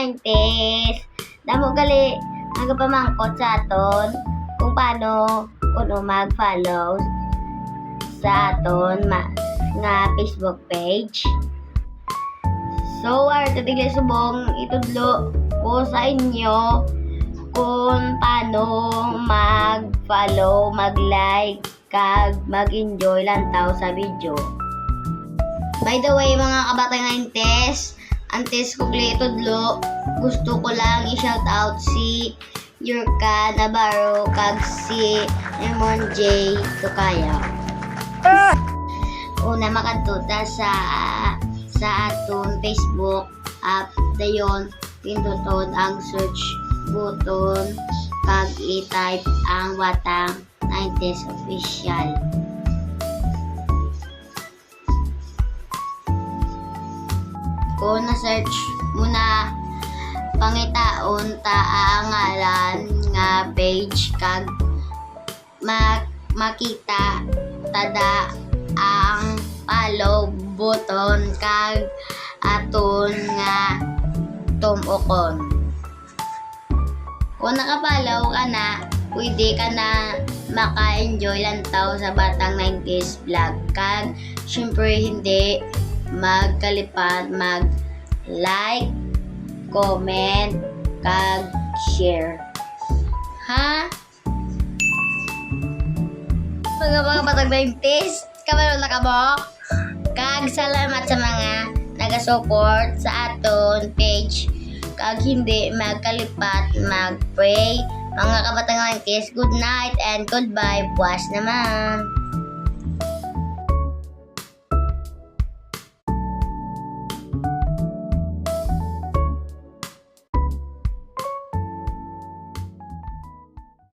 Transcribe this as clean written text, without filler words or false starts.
90s. Damo gali ang pamangkot sa aton kung paano kuno mag-follow sa aton nga Facebook page. So, tatigli subong itudlo ko sa inyo kung paano mag-follow, mag-like, kag mag-enjoy lantaw sa video. By the way, mga kabatang 90s, antes ko itudlo, gusto ko lang i-shout out si Yurka Navarro kag si Raymond J. Tukaya. Una makadtuta sa aton Facebook app dayon pinduton ang search button kag i-type ang Watang 90s Official. Kung na-search mo na, pangitaon ta ang ngalan nga page kag makita tada ang follow button kag aton nga tumukon. Kung nakapalaw ka na, pwede ka na maka-enjoy lantaw sa Batang 90s vlog. Kag syempre hindi magkalipat mag-like, comment, kag share. Ha? Mga Batang 90s, kabalo na ka mo? Kag salamat sa mga naga-support sa aton page. Kag hindi magkalipat mag-pray. Mga kabatang 90s, good night and goodbye. Buwas naman.